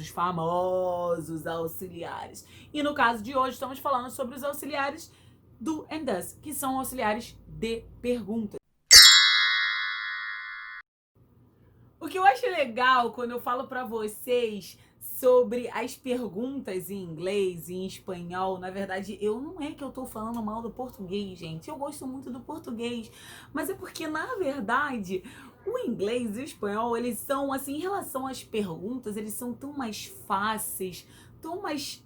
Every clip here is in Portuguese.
os famosos auxiliares. E no caso de hoje, estamos falando sobre os auxiliares do and does, que são auxiliares de perguntas. O que eu acho legal quando eu falo para vocês sobre as perguntas em inglês e em espanhol, na verdade, não é que eu tô falando mal do português, gente. Eu gosto muito do português, mas é porque, na verdade, o inglês e o espanhol, eles são, assim, em relação às perguntas, eles são tão mais fáceis, tão mais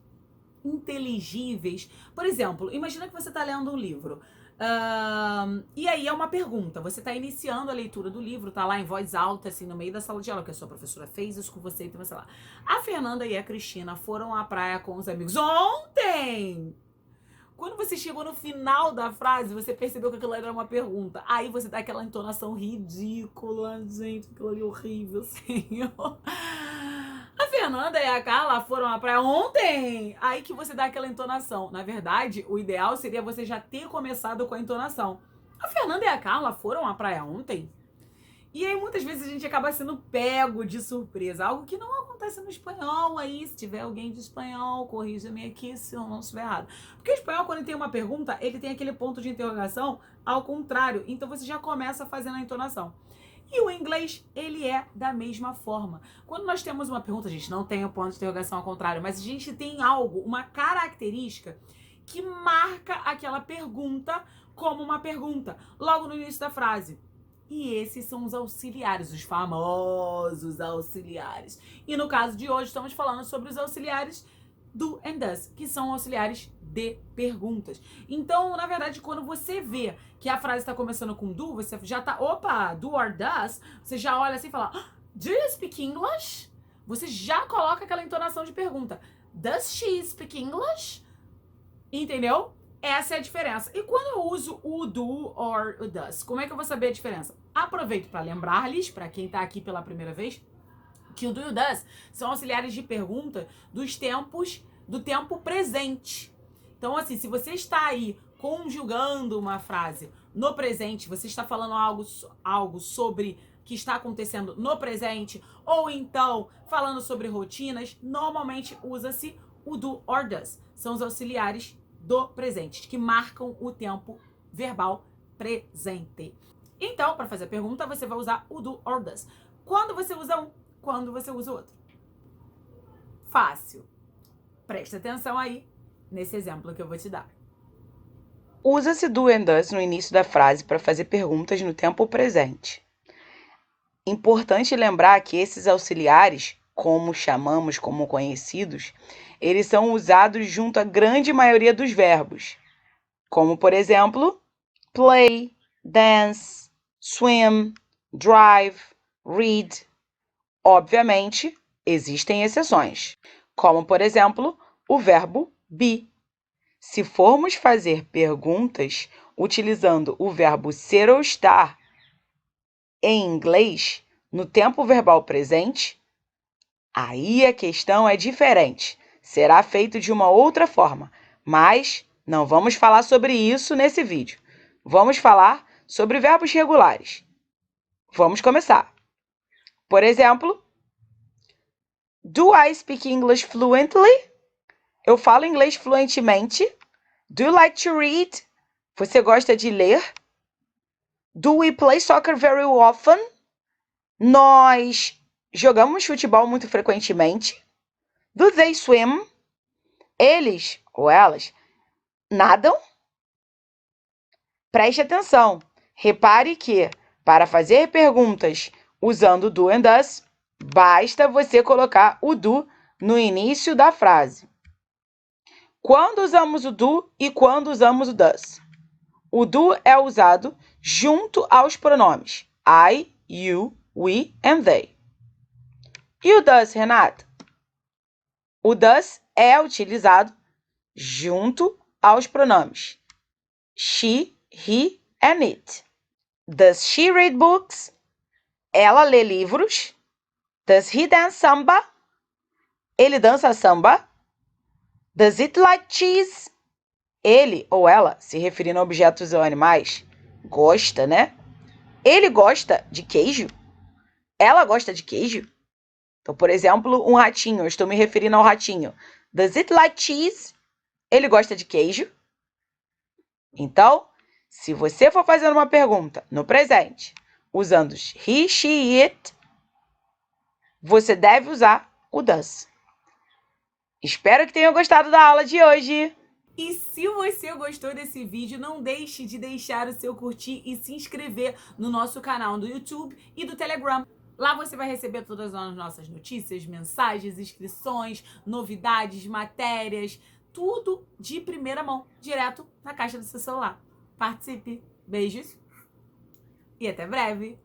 inteligíveis. Por exemplo, imagina que você tá lendo um livro. E aí é uma pergunta. Você tá iniciando a leitura do livro, tá lá em voz alta, assim, no meio da sala de aula, que a sua professora fez isso com você, então, sei lá. A Fernanda e a Cristina foram à praia com os amigos ontem! Quando você chegou no final da frase, você percebeu que aquilo era uma pergunta. Aí você dá aquela entonação ridícula, gente, aquilo ali horrível, senhor. A Fernanda e a Carla foram à praia ontem. Aí que você dá aquela entonação. Na verdade, o ideal seria você já ter começado com a entonação. A Fernanda e a Carla foram à praia ontem? E aí muitas vezes a gente acaba sendo pego de surpresa. Algo que não acontece no espanhol aí. Se tiver alguém de espanhol, corrija-me aqui se eu não estiver errado. Porque o espanhol, quando ele tem uma pergunta, ele tem aquele ponto de interrogação ao contrário. Então você já começa fazendo a entonação. E o inglês, ele é da mesma forma. Quando nós temos uma pergunta, a gente não tem o ponto de interrogação ao contrário, mas a gente tem algo, uma característica que marca aquela pergunta como uma pergunta, logo no início da frase. E esses são os auxiliares, os famosos auxiliares. E no caso de hoje, estamos falando sobre os auxiliares do and does, que são auxiliares de perguntas. Então, na verdade, quando você vê que a frase está começando com do, você já tá, opa, do or does, você já olha assim e fala, do you speak English? Você já coloca aquela entonação de pergunta. Does she speak English? Entendeu? Essa é a diferença. E quando eu uso o do or o does, como é que eu vou saber a diferença? Aproveito para lembrar-lhes, para quem tá aqui pela primeira vez, que o do e o does são auxiliares de pergunta do tempo presente. Então, assim, se você está aí conjugando uma frase no presente, você está falando algo sobre que está acontecendo no presente, ou então falando sobre rotinas, normalmente usa-se o do or does. São os auxiliares do presente, que marcam o tempo verbal presente. Então, para fazer a pergunta, você vai usar o do or does. Quando você usa um, quando você usa o outro. Fácil. Presta atenção aí nesse exemplo que eu vou te dar. Usa-se do and does no início da frase para fazer perguntas no tempo presente. Importante lembrar que esses auxiliares, como chamamos como conhecidos, eles são usados junto à grande maioria dos verbos, como, por exemplo, play, dance, swim, drive, read. Obviamente, existem exceções, como, por exemplo, o verbo be. Se formos fazer perguntas utilizando o verbo ser ou estar em inglês, no tempo verbal presente, aí a questão é diferente. Será feito de uma outra forma, mas não vamos falar sobre isso nesse vídeo. Vamos falar sobre verbos regulares. Vamos começar. Por exemplo, do I speak English fluently? Eu falo inglês fluentemente. Do you like to read? Você gosta de ler? Do we play soccer very often? Nós jogamos futebol muito frequentemente. Do they swim? Eles ou elas nadam? Preste atenção. Repare que, para fazer perguntas usando do and does, basta você colocar o do no início da frase. Quando usamos o do e quando usamos o does? O do é usado junto aos pronomes I, you, we and they. E o does, Renata? O does é utilizado junto aos pronomes she, he and it. Does she read books? Ela lê livros. Does he dance samba? Ele dança samba. Does it like cheese? Ele ou ela, se referindo a objetos ou animais, gosta, né? Ele gosta de queijo? Ela gosta de queijo? Então, por exemplo, um ratinho, eu estou me referindo ao ratinho. Does it like cheese? Ele gosta de queijo? Então, se você for fazer uma pergunta no presente, usando he, she, it, você deve usar o does. Espero que tenham gostado da aula de hoje. E se você gostou desse vídeo, não deixe de deixar o seu curtir e se inscrever no nosso canal do YouTube e do Telegram. Lá você vai receber todas as nossas notícias, mensagens, inscrições, novidades, matérias, tudo de primeira mão, direto na caixa do seu celular. Participe! Beijos e até breve!